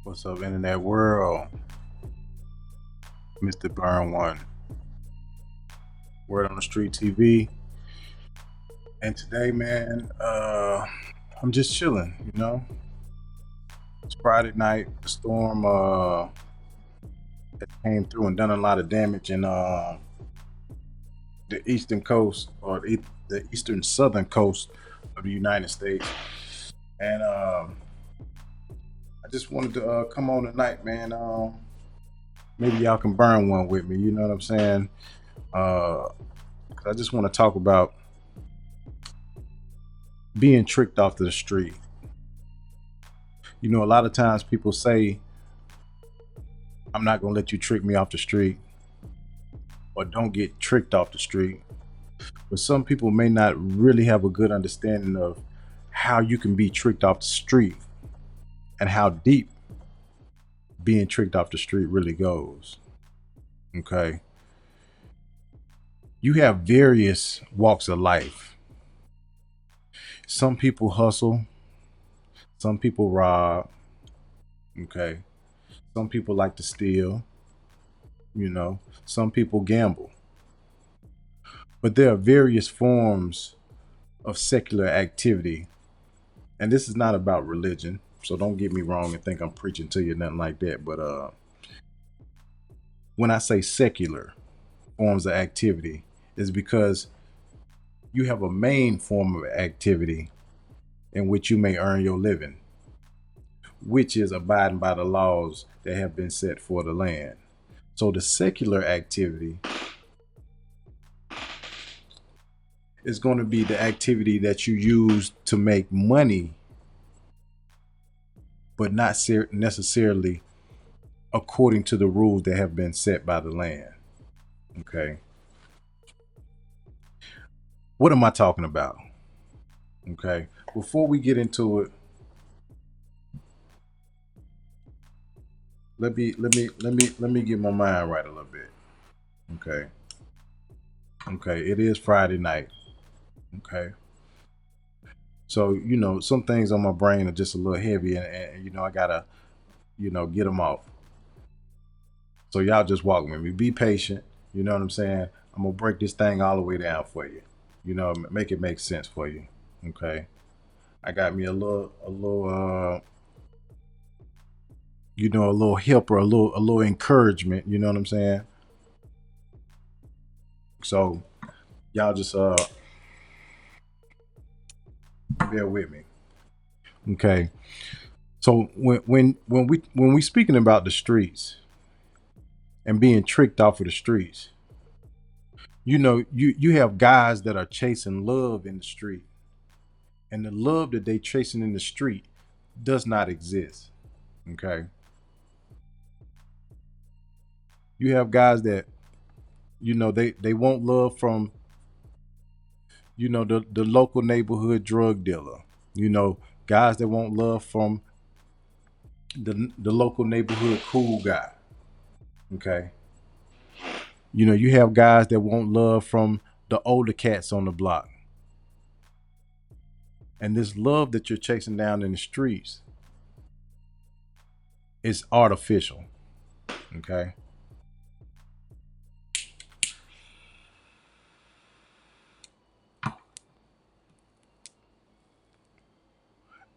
What's up, internet world? Mr. Burn One, Word on the Street TV. And today, man, I'm just chilling. It's Friday night. The storm that came through and done a lot of damage in the eastern coast or the eastern southern coast of the United States. And I just wanted to come on tonight, man. Maybe y'all can burn one with me. You know what I'm saying? 'Cause I just want to talk about being tricked off to the street. A lot of times people say, I'm not going to let you trick me off the street, or don't get tricked off the street. But some people may not really have a good understanding of how you can be tricked off the street and how deep being tricked off the street really goes. Okay. You have various walks of life. Some people hustle, some people rob. Okay. Some people like to steal, some people gamble. But there are various forms of secular activity. And this is not about religion, so don't get me wrong and think I'm preaching to you, nothing like that. But when I say secular forms of activity, is because you have a main form of activity in which you may earn your living, which is abiding by the laws that have been set for the land. So the secular activity is going to be the activity that you use to make money, but not necessarily according to the rules that have been set by the land. Okay. What am I talking about? Okay. Before we get into it, let me get my mind right a little bit. Okay. Okay. It is Friday night. Okay. So, some things on my brain are just a little heavy, and I gotta, get them off. So y'all just walk with me. Be patient. You know what I'm saying? I'm gonna break this thing all the way down for you. Make it make sense for you. Okay. I got me a little help or a little encouragement. You know what I'm saying? So y'all just bear with me. Okay. So when we speaking about the streets and being tricked off of the streets, you have guys that are chasing love in the street, and the love that they chasing in the street does not exist. Okay. You have guys that they want love from the local neighborhood drug dealer. Guys that want love from the local neighborhood cool guy. Okay. You have guys that want love from the older cats on the block. And this love that you're chasing down in the streets is artificial. Okay.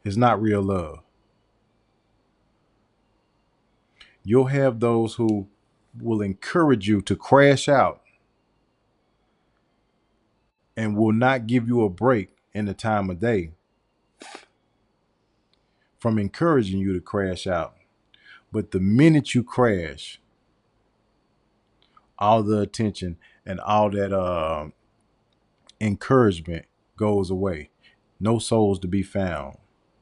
It's not real love. You'll have those who will encourage you to crash out and will not give you a break in the time of day from encouraging you to crash out. But the minute you crash, all the attention and all that encouragement goes away. No souls to be found.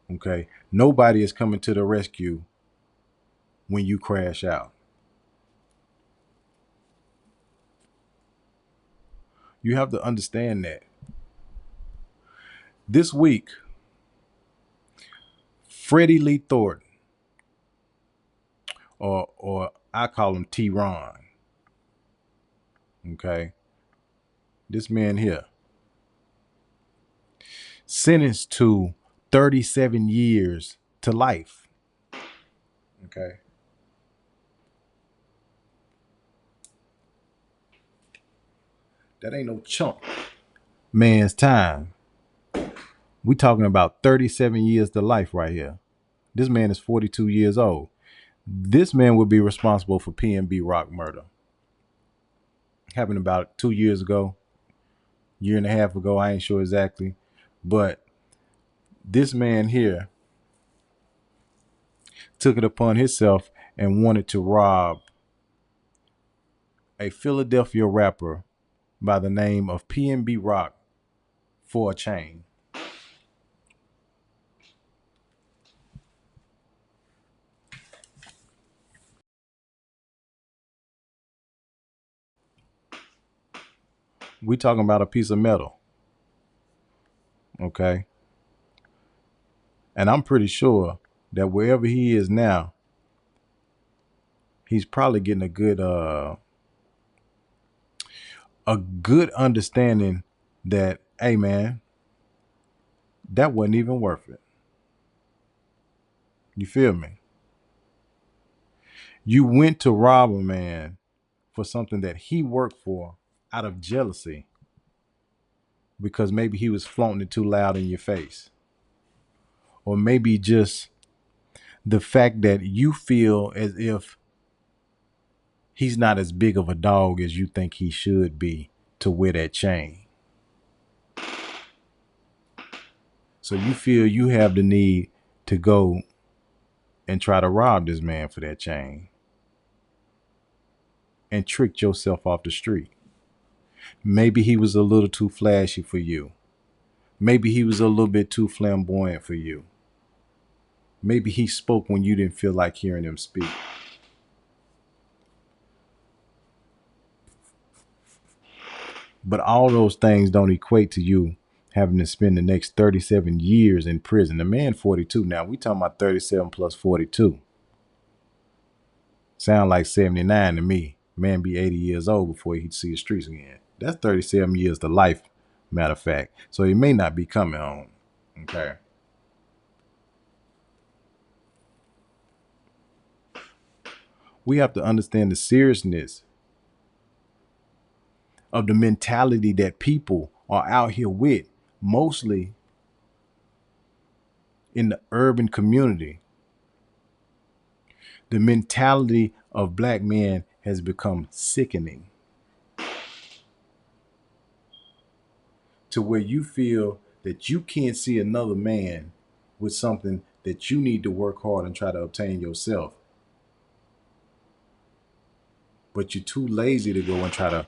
Okay. Nobody is coming to the rescue when you crash out. You have to understand that. This week, Freddie Lee Thornton, or I call him T-Ron. Okay. This man here, sentenced to 37 years to life. Okay. That ain't no chunk man's time. We talking about 37 years to life right here. This man is 42 years old. This man would be responsible for PNB Rock murder. Happened about 2 years ago, year and a half ago. I ain't sure exactly. But this man here took it upon himself and wanted to rob a Philadelphia rapper by the name of PNB Rock for a chain. We talking about a piece of metal, okay? And I'm pretty sure that wherever he is now, he's probably getting a good understanding that, hey man, that wasn't even worth it. You feel me? You went to rob a man for something that he worked for out of jealousy because maybe he was flaunting it too loud in your face. Or maybe just the fact that you feel as if he's not as big of a dog as you think he should be to wear that chain. So you feel you have the need to go and try to rob this man for that chain and trick yourself off the street. Maybe he was a little too flashy for you. Maybe he was a little bit too flamboyant for you. Maybe he spoke when you didn't feel like hearing him speak. But all those things don't equate to you having to spend the next 37 years in prison. The man 42 now. We talking about 37 plus 42. Sound like 79 to me. Man be 80 years old before he'd see the streets again. That's 37 years to life, matter of fact. So he may not be coming home. Okay. We have to understand the seriousness of the mentality that people are out here with, mostly in the urban community. The mentality of black men has become sickening to where you feel that you can't see another man with something that you need to work hard and try to obtain yourself. But you're too lazy to go and try to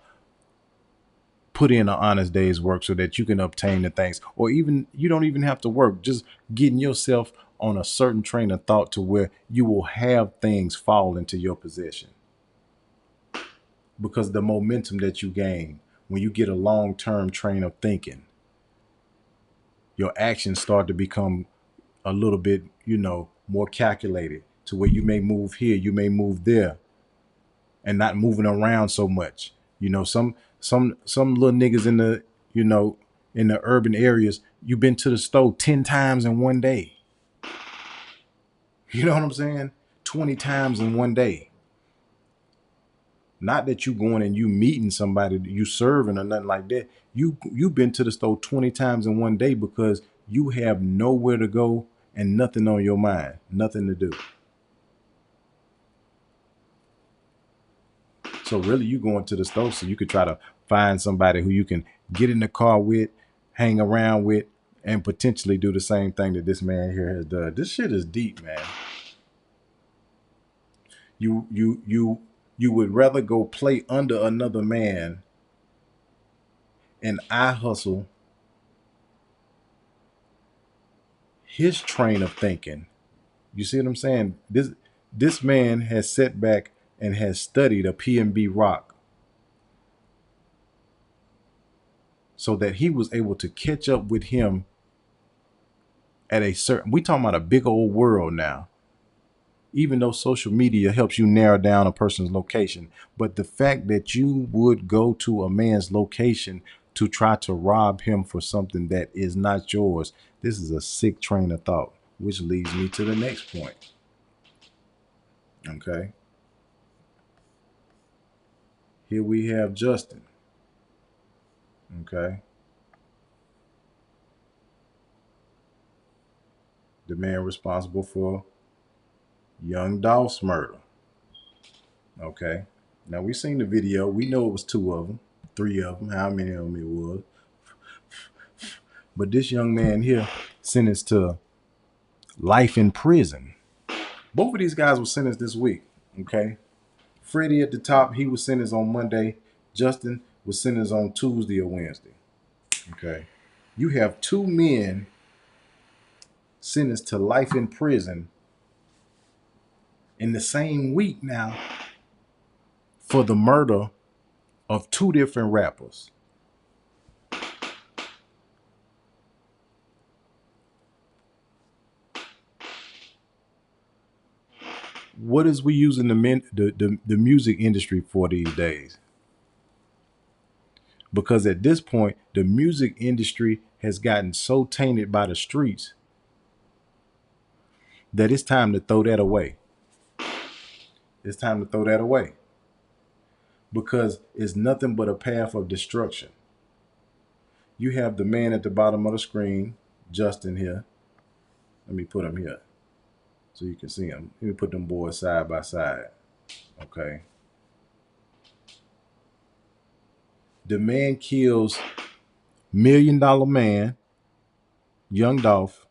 put in an honest day's work so that you can obtain the things. Or even you don't even have to work, just getting yourself on a certain train of thought to where you will have things fall into your possession. Because the momentum that you gain when you get a long-term train of thinking, your actions start to become a little bit, more calculated to where you may move here, you may move there, and not moving around so much. Some little niggas in the urban areas, you've been to the store 10 times in one day. You know what I'm saying? 20 times in one day. Not that you going and you meeting somebody, you serving or nothing like that. You've been to the store 20 times in one day because you have nowhere to go and nothing on your mind, nothing to do. So really you going to the store so you could try to find somebody who you can get in the car with, hang around with, and potentially do the same thing that this man here has done. This shit is deep, man. You would rather go play under another man and I hustle his train of thinking. You see what I'm saying? This man has sat back and has studied a PNB Rock so that he was able to catch up with him at a certain, we talking about a big old world now. Even though social media helps you narrow down a person's location, but the fact that you would go to a man's location to try to rob him for something that is not yours, this is a sick train of thought, which leads me to the next point. Okay. Here we have Justin. Okay. The man responsible for young Dolph's murder. Okay. Now we seen the video. We know it was two of them, three of them, how many of them it was. But this young man here sentenced to life in prison. Both of these guys were sentenced this week. Okay. Freddie at the top, he was sentenced on Monday. Justin was sentenced on Tuesday or Wednesday. Okay. You have two men sentenced to life in prison in the same week now for the murder of two different rappers. What is we using the music industry for these days? Because at this point, the music industry has gotten so tainted by the streets that it's time to throw that away. It's time to throw that away because it's nothing but a path of destruction. You have the man at the bottom of the screen, Justin here. Let me put him here so you can see him. Let me put them boys side by side. Okay. The man kills $1 million man, young Dolph,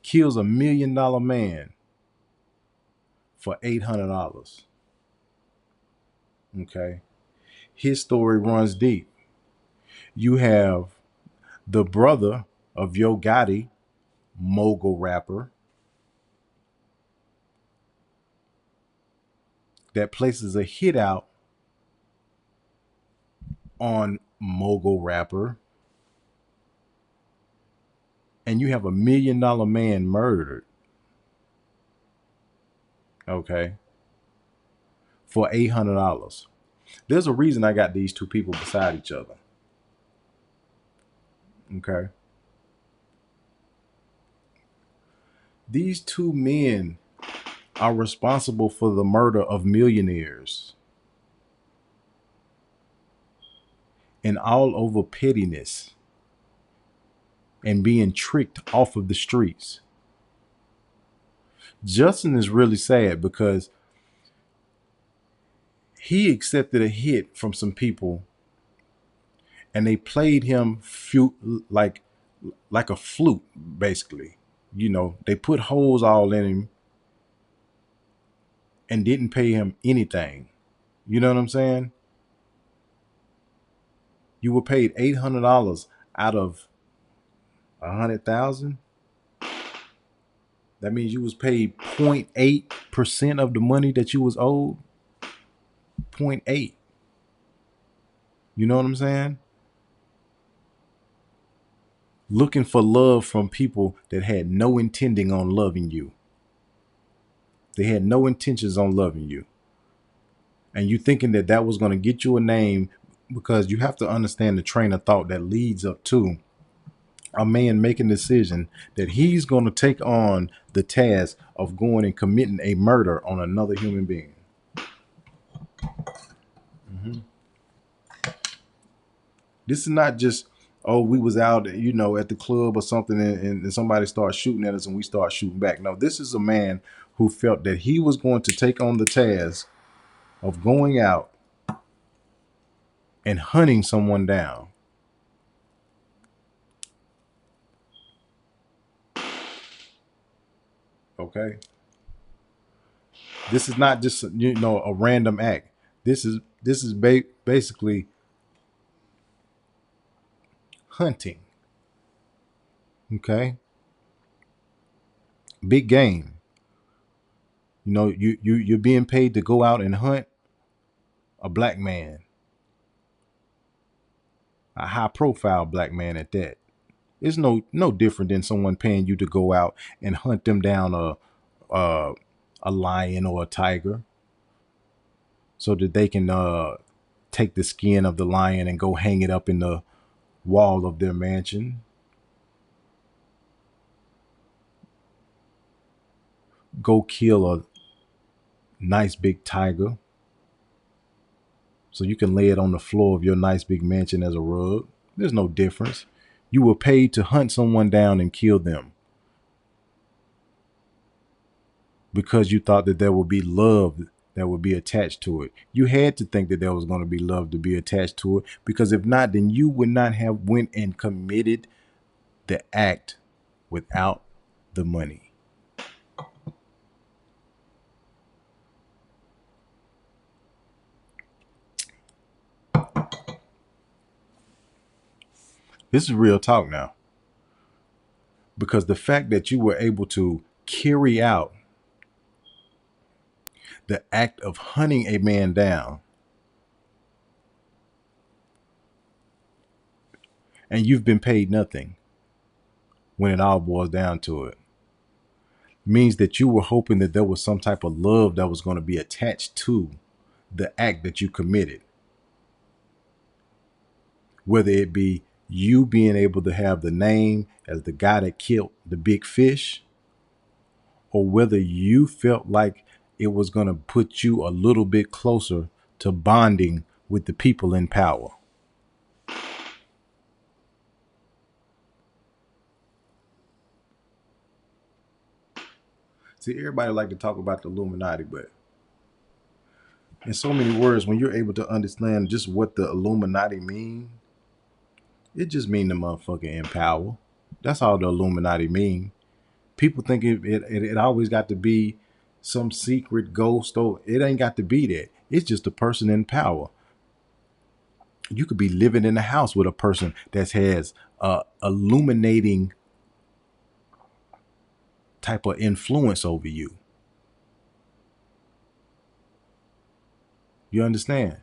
kills $1 million man for $800. Okay. His story runs deep. You have the brother of Yo Gotti, mogul rapper, that places a hit out on mogul rapper. And you have $1 million man murdered. Okay. For $800. There's a reason I got these two people beside each other. Okay. These two men are responsible for the murder of millionaires and all over pettiness and being tricked off of the streets. Justin is really sad because he accepted a hit from some people and they played him like a flute, basically. You know, they put holes all in him and didn't pay him anything. You know what I'm saying? You were paid $800 out of 100,000. That means you was paid 0.8% of the money that you was owed. 0.8. You know what I'm saying? Looking for love from people that had no intending on loving you. They had no intentions on loving you. And you thinking that that was going to get you a name, because you have to understand the train of thought that leads up to a man making a decision that he's going to take on the task of going and committing a murder on another human being. Mm-hmm. This is not just, oh, we was out, you know, at the club or something and somebody started shooting at us and we start shooting back. No, this is a man who felt that he was going to take on the task of going out and hunting someone down. Okay. This is not just, you know, a random act. This is basically hunting. Okay. Big game. You know, you're being paid to go out and hunt a black man, a high profile black man at that. It's no different than someone paying you to go out and hunt them down a a lion or a tiger so that they can take the skin of the lion and go hang it up in the wall of their mansion. Go kill nice big tiger, so you can lay it on the floor of your nice big mansion as a rug. There's no difference. You were paid to hunt someone down and kill them because you thought that there would be love that would be attached to it. You had to think that there was going to be love to be attached to it, because if not, then you would not have went and committed the act without the money. This is real talk now, because the fact that you were able to carry out the act of hunting a man down, and you've been paid nothing when it all boils down to it, means that you were hoping that there was some type of love that was going to be attached to the act that you committed. Whether it be you being able to have the name as the guy that killed the big fish, or whether you felt like it was going to put you a little bit closer to bonding with the people in power. See, everybody like to talk about the Illuminati, but in so many words, when you're able to understand just what the Illuminati mean, it just mean the motherfucker in power. That's all the Illuminati mean. People think it always got to be some secret ghost, or it ain't got to be that. It's just a person in power. You could be living in a house with a person that has illuminating type of influence over you. You understand?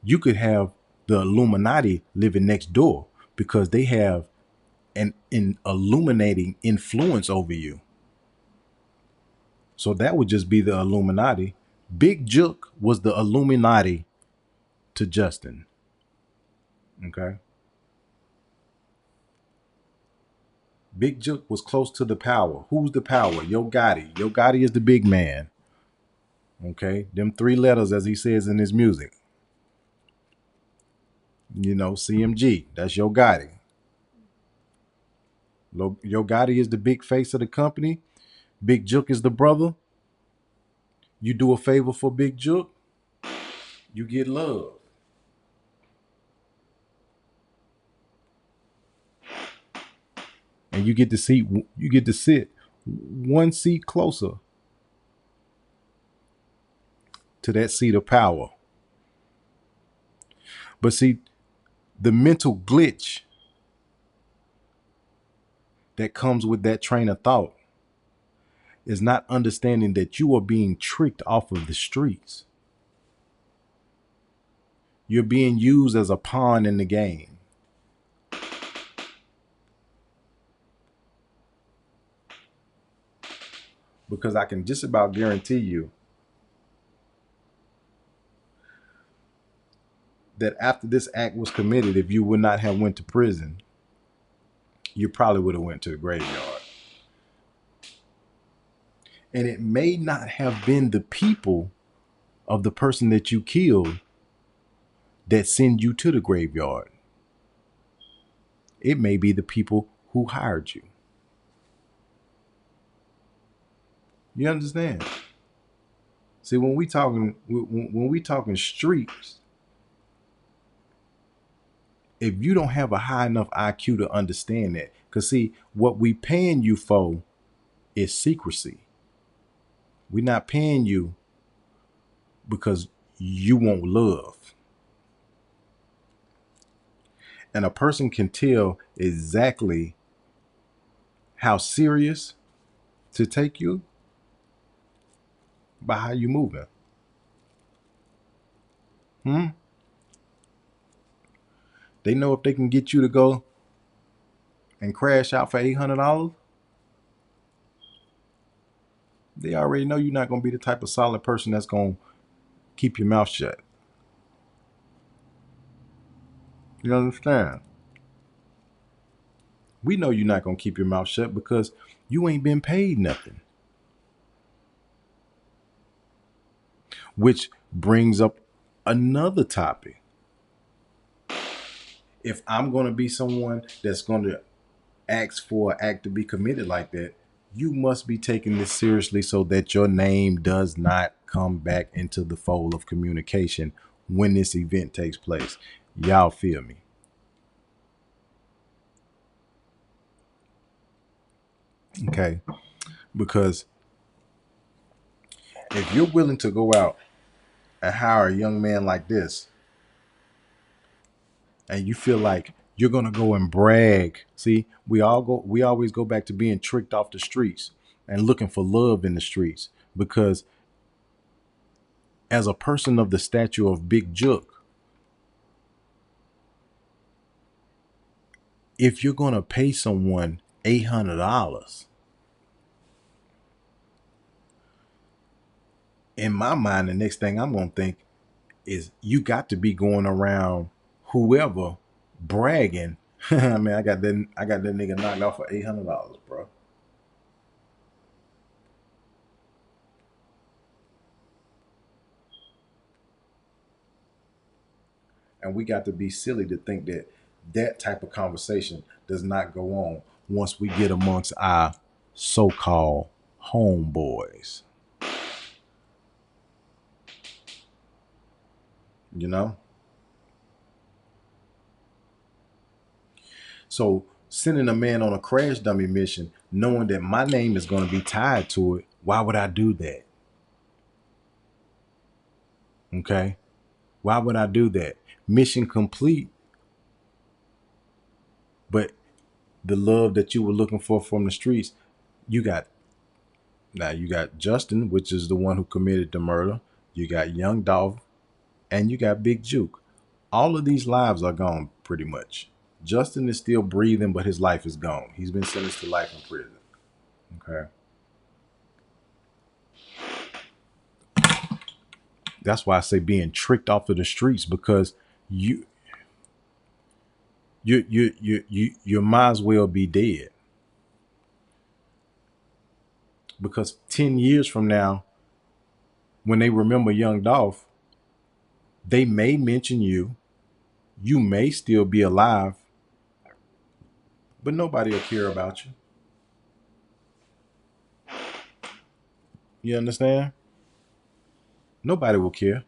You could have the Illuminati living next door because they have an illuminating influence over you. So that would just be the Illuminati. Big Jook was the Illuminati to Justin. Okay. Big Jook was close to the power. Who's the power? Yo Gotti. Yo Gotti is the big man. Okay. Them three letters, as he says in his music. You know, CMG. That's Yo Gotti. Yo Gotti is the big face of the company. Big Jook is the brother. You do a favor for Big Jook, you get love. And you get to sit one seat closer to that seat of power. But see, the mental glitch that comes with that train of thought is not understanding that you are being tricked off of the streets. You're being used as a pawn in the game. Because I can just about guarantee you that after this act was committed, if you would not have went to prison, you probably would have went to the graveyard. And it may not have been the people of the person that you killed that send you to the graveyard. It may be the people who hired you. You understand? See, when we talking streets, if you don't have a high enough IQ to understand that, because see, what we paying you for is secrecy. We're not paying you because you want love. And a person can tell exactly how serious to take you by how you moving. They know if they can get you to go and crash out for $800, they already know you're not going to be the type of solid person that's going to keep your mouth shut. You understand? We know you're not going to keep your mouth shut because you ain't been paid nothing. which brings up another topic. If I'm going to be someone that's going to ask for an act to be committed like that, you must be taking this seriously so that your name does not come back into the fold of communication when this event takes place. Y'all feel me? Okay. Because if you're willing to go out and hire a young man like this, and you feel like you're gonna go and brag, see, we always go back to being tricked off the streets and looking for love in the streets. Because as a person of the stature of Big Jook, if you're gonna pay someone $800, in my mind, the next thing I'm gonna think is you got to be going around whoever bragging. I mean, I got that nigga knocked off for $800, bro. And we got to be silly to think that that type of conversation does not go on once we get amongst our so-called homeboys. You know? So sending a man on a crash dummy mission, knowing that my name is going to be tied to it, why would I do that? Okay? Why would I do that? Mission complete, but the love that you were looking for from the streets, you got now you got Justin, which is the one who committed the murder. You got young Dolph, and you got Big Juke. All of these lives are gone pretty much. Justin is still breathing, but his life is gone. He's been sentenced to life in prison. Okay. That's why I say being tricked off of the streets, because you you might as well be dead. Because 10 years from now, when they remember young Dolph, they may mention you. You may still be alive, but nobody will care about you. You understand? Nobody will care.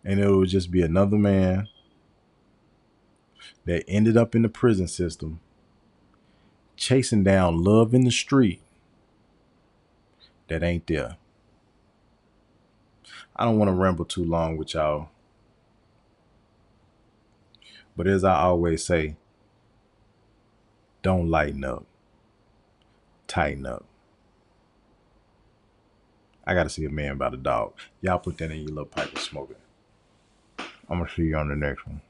And it will just be another man that ended up in the prison system chasing down love in the street that ain't there. I don't want to ramble too long with y'all, but as I always say, don't lighten up, tighten up. I got to see a man about a dog. Y'all put that in your little pipe of smoking. I'm going to see you on the next one.